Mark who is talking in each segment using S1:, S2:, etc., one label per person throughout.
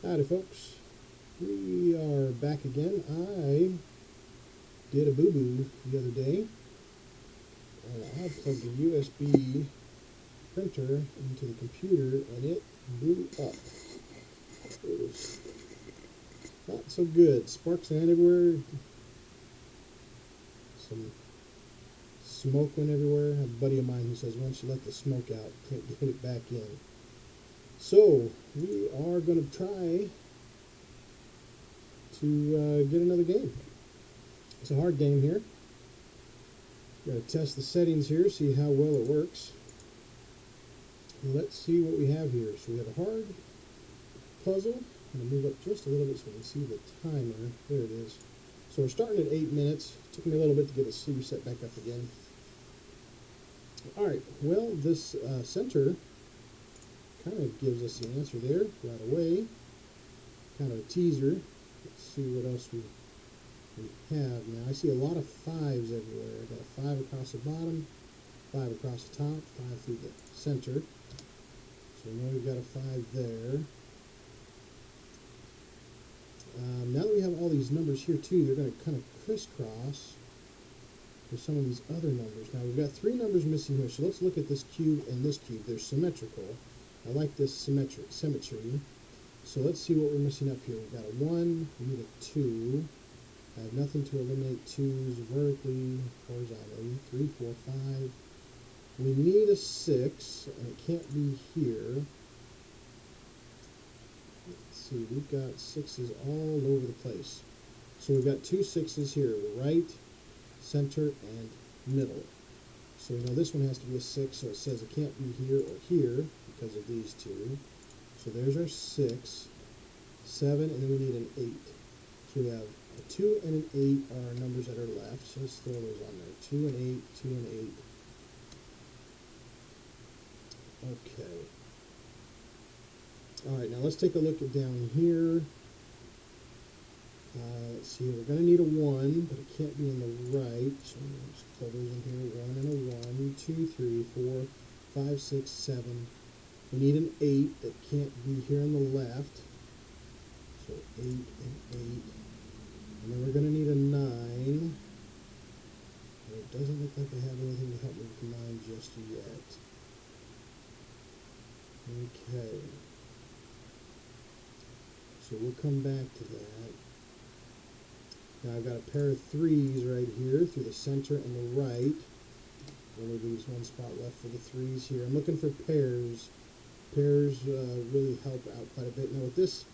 S1: Howdy folks, we are back again. I did a boo-boo the other day. I plugged a USB printer into the computer and it blew up. It was not so good. Sparks went everywhere. Some smoke went everywhere. I have a buddy of mine who says once you let the smoke out, you can't get it back in. So we are going to try to get another game. It's a hard game here. Got to test the settings here, see how well it works. Let's see what we have here. So we have a hard puzzle. I'm going to move up just a little bit so we can see the timer. There it is. So we're starting at 8 minutes. It took me a little bit to get the set back up again. Alright, well this center kind of gives us the answer there right away. Kind of a teaser. Let's see what else we have now. I see a lot of 5s everywhere. I got a 5 across the bottom, 5 across the top, 5 through the center. So we know we've got a 5 there. Now that we have all these numbers here too, they're going to kind of crisscross with some of these other numbers. Now we've got 3 numbers missing here, so let's look at this cube and this cube. They're symmetrical. I like this symmetry. So let's see what we're missing up here. We've got a 1, we need a 2. I have nothing to eliminate 2's vertically, horizontally. 3, 4, 5. We need a 6, and it can't be here. Let's see, we've got 6's all over the place. So we've got 2 6's here, right, center, and middle. So we know this one has to be a 6, so it says it can't be here or here because of these 2. So there's our 6, 7, and then we need an 8. So we have a 2 and an 8 are numbers that are left, so let's throw those on there. 2 and 8, 2 and 8. Okay. Alright, now let's take a look at down here. Let's see, we're going to need a 1, but it can't be in the right, so let's throw those in here. 1 and a 1, 2, 3, 4, 5, 6, 7. We need an 8 that can't be here on the left. So 8 and 8. And then we're going to need a 9. And it doesn't look like I have anything to help me with 9 just yet. Okay. So we'll come back to that. Now I've got a pair of 3's right here through the center and the right. Only leaves one spot left for the 3's here. I'm looking for pairs. Pairs really help out quite a bit. Now with this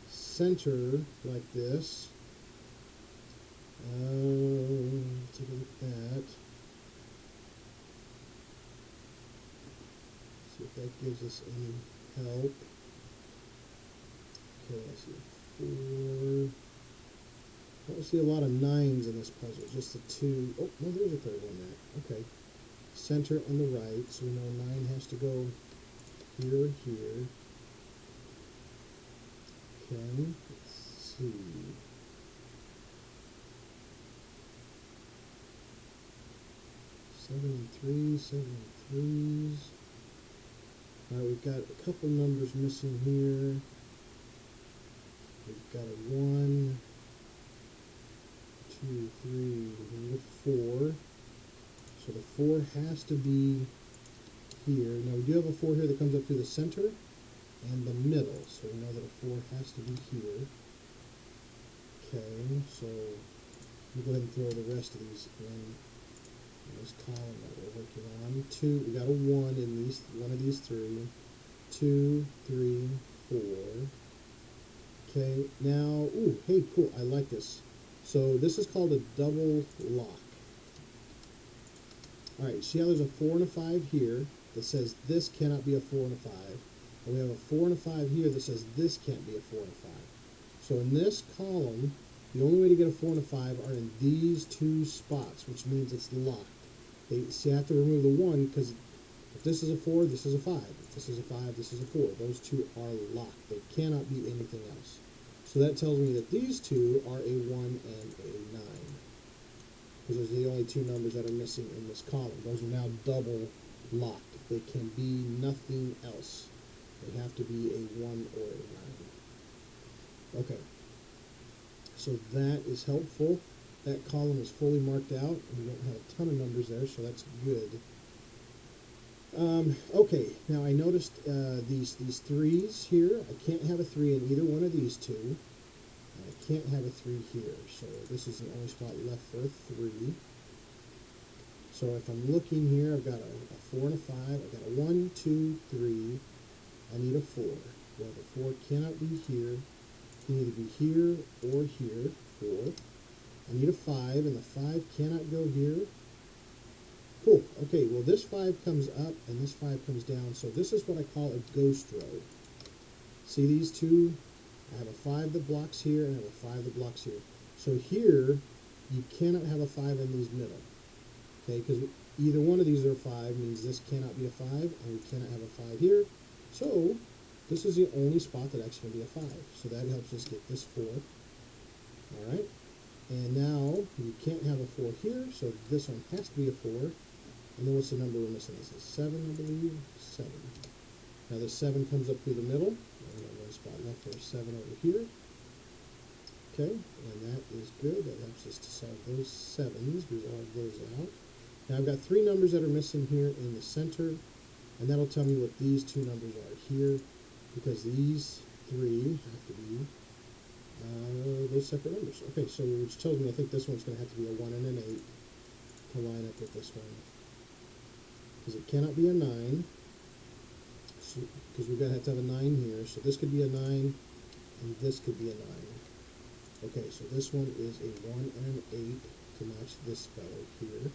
S1: center like this, take a look at that. See if that gives us any help. Okay, I see 4. I don't see a lot of 9's in this puzzle, just the 2. Oh, no, there's a third one there. Okay. Center and the right, so we know 9 has to go here or here. Okay, let's see. 7 and 3, 7 and 3's. Alright, we've got a couple numbers missing here. We've got a 1, 2, 3, we need a 4. So the 4 has to be here. Now we do have a 4 here that comes up through the center and the middle. So we know that a 4 has to be here. Okay, so we'll go ahead and throw the rest of these in this column that we're working on. 2, we got a 1 in these, one of these 3. 2, 3, 4. Okay, now, ooh, hey, cool, I like this. So this is called a double lock. Alright, see how there's a 4 and a 5 here that says this cannot be a 4 and a 5. And we have a 4 and a 5 here that says this can't be a 4 and a 5. So in this column, the only way to get a 4 and a 5 are in these 2 spots, which means it's locked. So you have to remove the 1 because if this is a 4, this is a 5. If this is a 5, this is a 4. Those 2 are locked. They cannot be anything else. So that tells me that these 2 are a 1 and a 9. Because those are the only 2 numbers that are missing in this column. Those are now double locked. They can be nothing else. They have to be a 1 or a 9. Okay, so that is helpful. That column is fully marked out, and we don't have a ton of numbers there, so that's good. Okay, now I noticed these 3s here. I can't have a 3 in either one of these two. And I can't have a 3 here, so this is the only spot left for a 3. So if I'm looking here, I've got a 4 and a 5. I've got a 1, 2, 3. I need a 4. Well, the 4 cannot be here. It can either be here or here, 4. I need a 5, and the 5 cannot go here. Cool. Okay, well this 5 comes up, and this 5 comes down, so this is what I call a ghost row. See these two? I have a 5 that blocks here, and I have a 5 that blocks here. So here, you cannot have a 5 in these middle. Okay, because either one of these are 5 means this cannot be a 5, and we cannot have a 5 here. So this is the only spot that actually can be a 5. So that helps us get this 4. All right. And now you can't have a 4 here, so this one has to be a 4. And then what's the number we're missing? This is 7, I believe. 7. Now the 7 comes up through the middle. We have one spot left for a 7 over here. Okay, and that is good. That helps us to solve those 7s, resolve those out. Now I've got 3 numbers that are missing here in the center, and that'll tell me what these 2 numbers are here, because these 3 have to be those separate numbers. Okay, so which tells me I think this one's going to have to be a 1 and an 8 to line up with this one. Because it cannot be a 9, because we're going to have a 9 here. So this could be a 9, and this could be a 9. Okay, so this one is a 1 and an 8 to match this fellow here.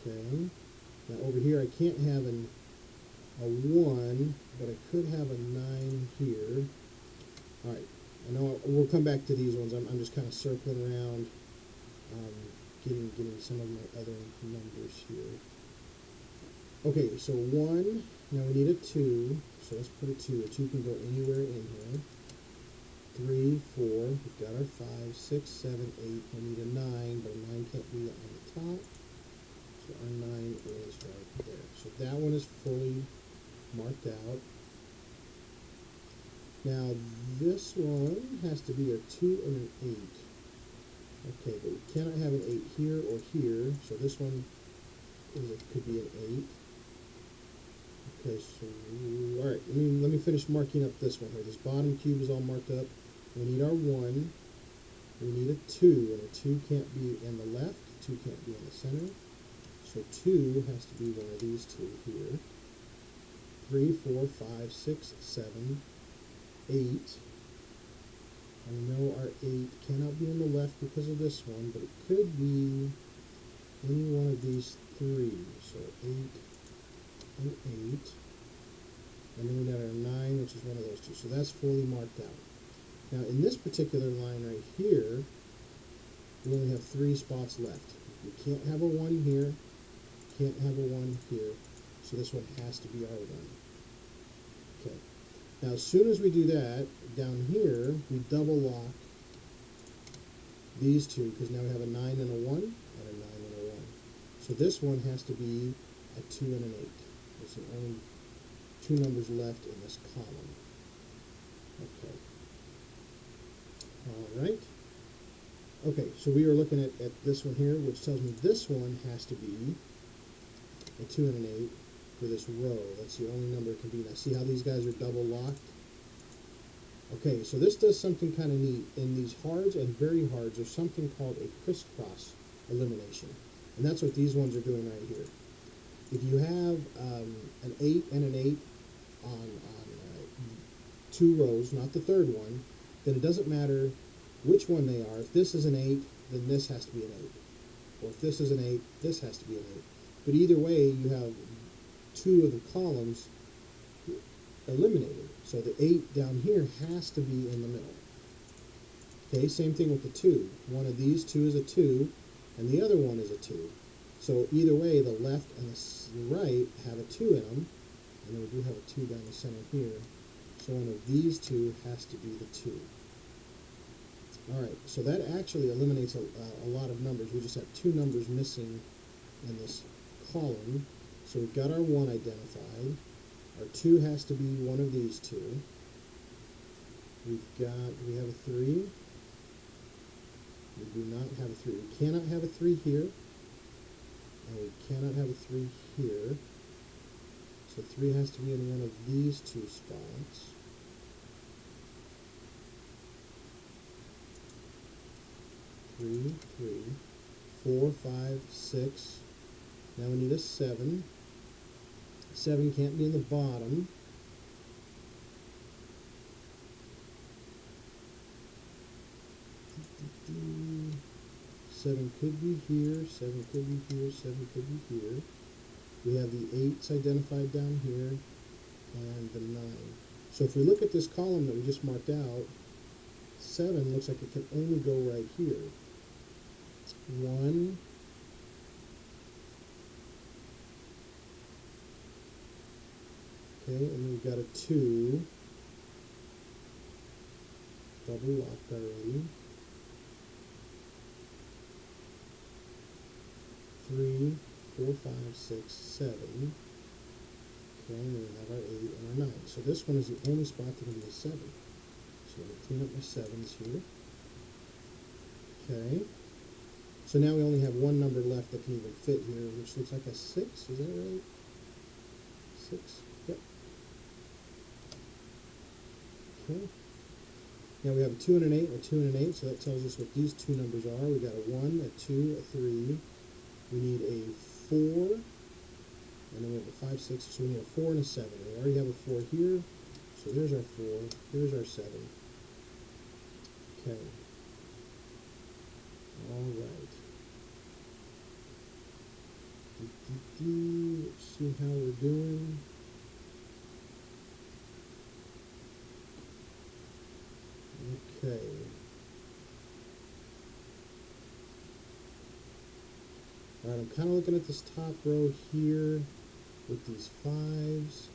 S1: Okay, now over here I can't have a 1, but I could have a 9 here. All right. I know we'll come back to these ones. I'm just kind of circling around, getting some of my other numbers here. Okay, so 1, now we need a 2, so let's put a 2. A 2 can go anywhere in here. 3, 4, we've got our 5, 6, 7, 8. We need a 9, but a 9 can't be on the top, so our 9 is right there. So that one is fully marked out. Now this one has to be a 2 and an 8. Okay, but we cannot have an 8 here or here, so this one could be an 8. Okay, so all right, let me finish marking up this one here. This bottom cube is all marked up. We need our 1. We need a 2, and a 2 can't be in the left. 2 can't be in the center. So 2 has to be one of these 2 here. 3, 4, 5, 6, 7. 8. I know our 8 cannot be on the left because of this one, but it could be any one of these 3. So 8 and 8. And then we got our 9, which is one of those 2. So that's fully marked out. Now in this particular line right here, we only have 3 spots left. We can't have a 1 here, can't have a 1 here, so this one has to be our 1. Okay. Now, as soon as we do that, down here, we double lock these 2, because now we have a 9 and a 1, and a 9 and a 1. So this one has to be a 2 and an 8. There's only 2 numbers left in this column. Okay. All right. Okay, so we are looking at this one here, which tells me this one has to be a 2 and an 8. For this row. That's the only number it can be. Now see how these guys are double locked? Okay, so this does something kind of neat. In these hards and very hards, there's something called a crisscross elimination. And that's what these ones are doing right here. If you have an 8 and an 8 on 2 rows, not the third one, then it doesn't matter which one they are. If this is an 8, then this has to be an 8. Or if this is an 8, this has to be an 8. But either way, you have 2 of the columns eliminated. So the 8 down here has to be in the middle. Okay, same thing with the 2. One of these 2 is a 2, and the other one is a 2. So either way, the left and the right have a 2 in them, and then we do have a 2 down the center here. So one of these 2 has to be the 2. Alright, so that actually eliminates a lot of numbers. We just have 2 numbers missing in this column. So we've got our 1 identified, Our 2 has to be one of these two. We have a 3. We do not have a 3. We cannot have a 3 here. And we cannot have a 3 here. So 3 has to be in one of these two spots. Three, 4, 5, 6. Now we need a 7. 7 can't be in the bottom. Seven could be here, 7 could be here, 7 could be here. We have the 8s identified down here, and the 9. So if we look at this column that we just marked out, 7 looks like it can only go right here. 1, okay, and then we've got a 2, double locked already. 3, 4, 5, 6, 7. Okay, and then we have our 8 and our 9. So this one is the only spot that can be a 7. So I'm going to clean up my 7s here. Okay. So now we only have one number left that can even fit here, which looks like a 6. Is that right? 6. Yep. Okay. Now we have a 2 and an 8, or 2 and an 8, so that tells us what these two numbers are. We got a 1, a 2, a 3. We need a 4, and then we have a 5, 6, so we need a 4 and a 7. We already have a 4 here, so there's our 4, here's our 7. Okay. All right. Let's see how we're doing. Okay. Alright, I'm kind of looking at this top row here with these 5s.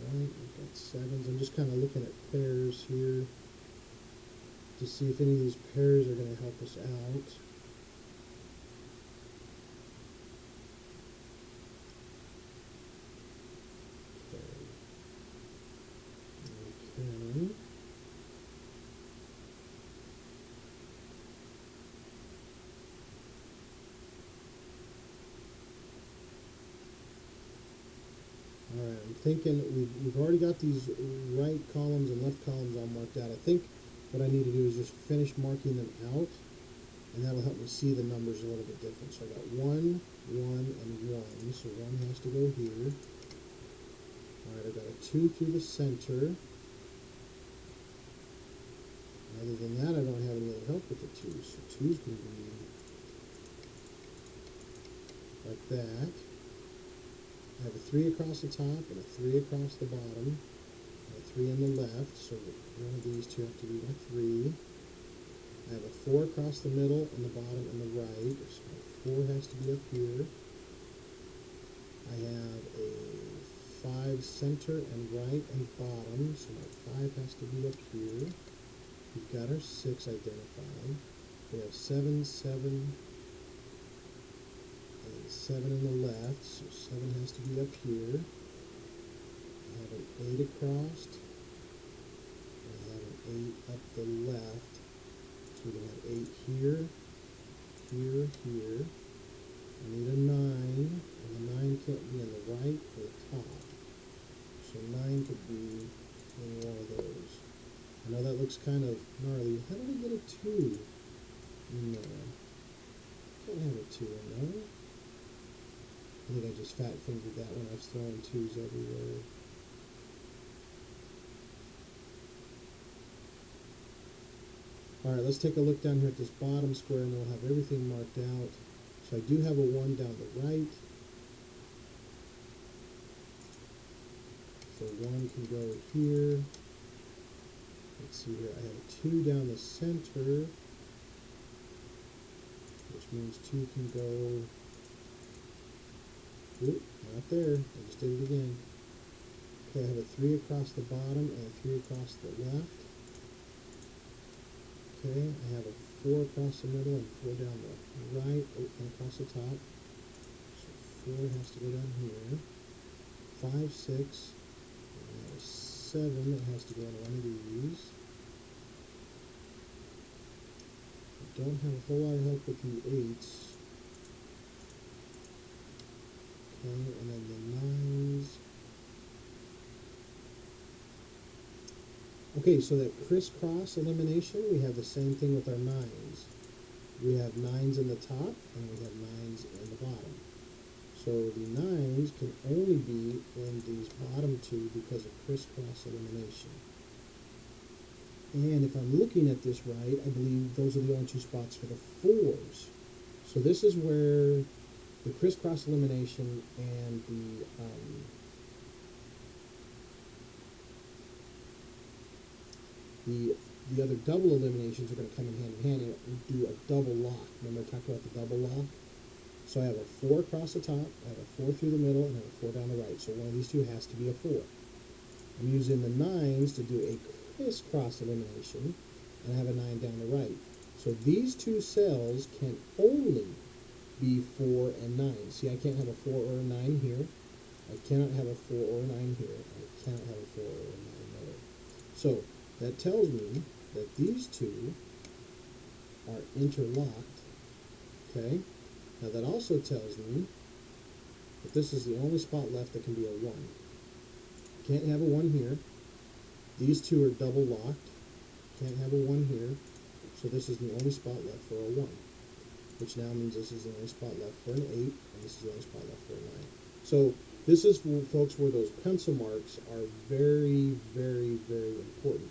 S1: Alright, we've got 7s. I'm just kind of looking at pairs here to see if any of these pairs are going to help us out. Okay. Alright, I'm thinking we've already got these right columns and left columns all marked out. I think what I need to do is just finish marking them out, and that'll help me see the numbers a little bit different. So I got 1, 1, and 1, so 1 has to go here. Alright, I've got a 2 through the center. Other than that, I don't have any other help with the 2, so 2's going to be like that. I have a 3 across the top and a 3 across the bottom, and a 3 on the left, so one of these two have to be my 3. I have a 4 across the middle and the bottom and the right, so my 4 has to be up here. I have a 5 center and right and bottom, so my 5 has to be up here. We've got our 6 identified. We have 7, 7, 7 in the left, so 7 has to be up here. I have an 8 across. I have an 8 up the left. So we're going to have 8 here, here, here. I need a 9, and the 9 can't be on the right or the top. So 9 could be in one of those. I know that looks kind of gnarly. How did I get a 2 in there? Can't have a 2 in there. I think I just fat fingered that when I was throwing 2s everywhere. Alright, let's take a look down here at this bottom square, and then we'll have everything marked out. So I do have a 1 down the right. So 1 can go here. Let's see here, I have a 2 down the center, which means 2 can go. Oop, not there. I just did it again. Okay, I have a 3 across the bottom and a 3 across the left. Okay, I have a 4 across the middle and 4 down the right, and across the top. So 4 has to go down here. 5, 6, 7 that has to go on one of these. I don't have a whole lot of help with the 8s. Okay, and then the 9s. Okay, so that crisscross elimination, we have the same thing with our 9s. We have 9s in the top, and we have 9s in the bottom. So the 9s can only be in these bottom two because of crisscross elimination. And if I'm looking at this right, I believe those are the only two spots for the 4s. So this is where the crisscross elimination and the other double eliminations are going to come in hand and do a double lock. Remember I talked about the double lock? So I have a 4 across the top, I have a 4 through the middle, and I have a 4 down the right. So one of these two has to be a 4. I'm using the 9s to do a crisscross elimination, and I have a 9 down the right. So these two cells can only be 4 and 9. See, I can't have a 4 or a 9 here. I cannot have a 4 or a 9 here. I cannot have a 4 or a 9 there. So that tells me that these two are interlocked. Okay? Now that also tells me that this is the only spot left that can be a 1. Can't have a 1 here. These two are double locked. Can't have a 1 here. So this is the only spot left for a 1. Which now means this is the only spot left for an 8, and this is the only spot left for a 9. So this is, folks, where those pencil marks are very, very, very important.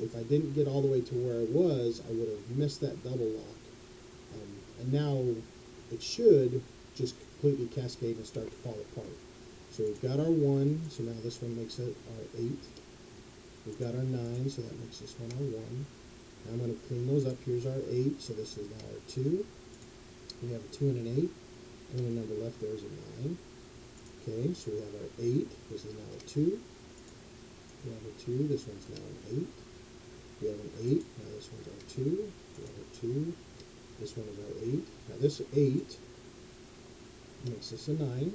S1: If I didn't get all the way to where I was, I would have missed that double lock. And now it should just completely cascade and start to fall apart. So we've got our 1, so now this one makes it our 8. We've got our 9, so that makes this one our 1. Now I'm going to clean those up. Here's our 8, so this is now our 2. We have a 2 and an 8. Only number left there is a 9. Okay, so we have our 8. This is now a 2. We have a 2. This one's now an 8. We have an 8. Now this one's our 2. We have a 2. This one is our 8. Now this 8 makes this a 9.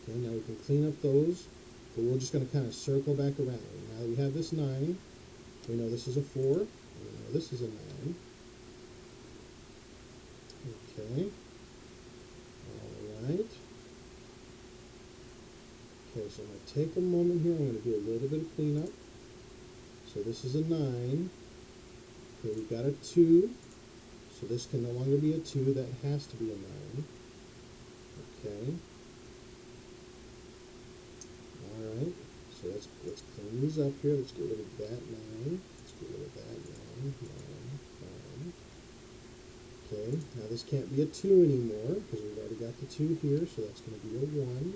S1: Okay, now we can clean up those. But we're just going to kind of circle back around. Now that we have this 9, we know this is a 4. And we know this is a 9. Okay. Alright. Okay, so I'm going to take a moment here. I'm going to do a little bit of cleanup. So this is a 9. Okay, we've got a 2. So this can no longer be a 2. That has to be a 9. Okay. Alright. So let's clean these up here. Let's get rid of that 9. Let's get rid of that 9. 9. Okay, now this can't be a 2 anymore because we've already got the 2 here, so that's going to be a 1.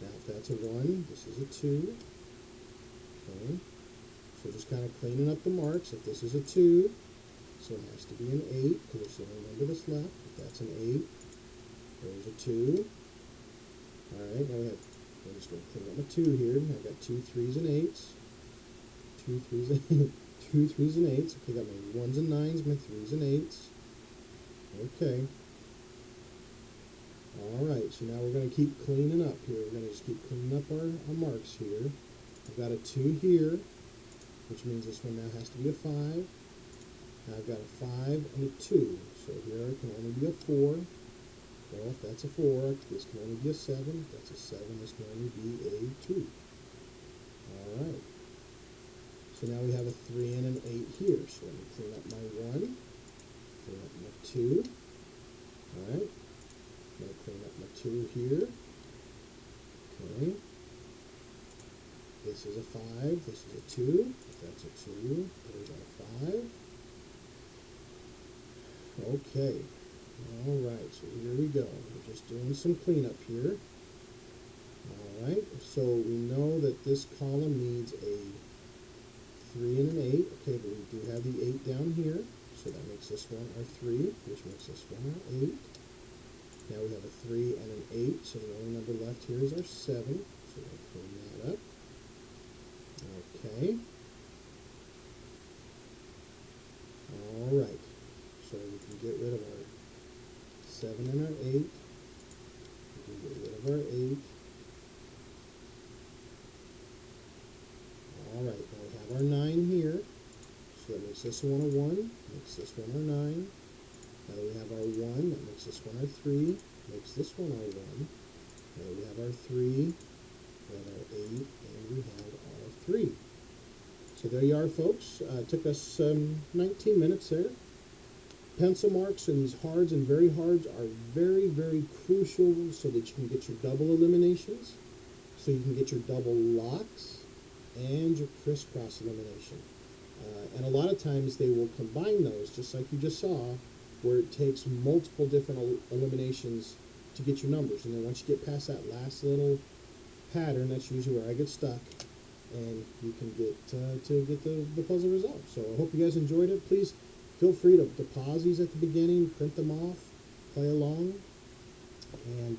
S1: Now if that's a 1, this is a 2. Okay, so just kind of cleaning up the marks. If this is a 2, so it has to be an 8 because it's the only number that's left. If that's an 8, there's a 2. Alright, now I'm just going to clean up my 2 here. I've got 2 3s and 8s. 2 3s and 2 3s and 8s. Okay, got my 1s and 9s, my 3s and 8s. Okay. Alright, so now we're going to keep cleaning up here. We're going to just keep cleaning up our marks here. I've got a 2 here, which means this one now has to be a 5. Now I've got a 5 and a 2. So here it can only be a 4. Well, if that's a 4, this can only be a 7. If that's a 7, this can only be a 2. Alright. So now we have a 3 and an 8 here. So let me clean up my 1. Clean up my 2. Alright. I'm going to clean up my 2 here. Okay. This is a 5. This is a 2. If that's a 2, there's our 5. Okay. Alright, so here we go. We're just doing some cleanup here. Alright, so we know that this column needs a 3 and an 8. Okay, but we do have the 8 down here. So that makes this one our 3, which makes this one our 8. Now we have a 3 and an 8, so the only number left here is our 7. So we'll clean that up. Okay. Alright. get rid of our 7 and our 8. We can get rid of our 8. Alright, now we have our 9 here. So that makes this one a 1, makes this one our 9. Now that we have our 1, that makes this one our 3, makes this one our 1. Now that we have our 3, we have our 8, and we have our 3. So there you are, folks. It took us 19 minutes there. Pencil marks and these hards and very hards are very, very crucial so that you can get your double eliminations, so you can get your double locks, and your crisscross elimination. And a lot of times they will combine those, just like you just saw, where it takes multiple different eliminations to get your numbers. And then once you get past that last little pattern, that's usually where I get stuck, and you can get to get the puzzle resolved. So I hope you guys enjoyed it. Please feel free to pause these at the beginning, print them off, play along, and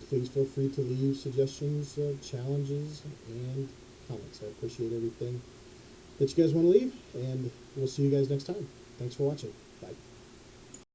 S1: please feel free to leave suggestions, challenges, and comments. I appreciate everything that you guys want to leave, and we'll see you guys next time. Thanks for watching.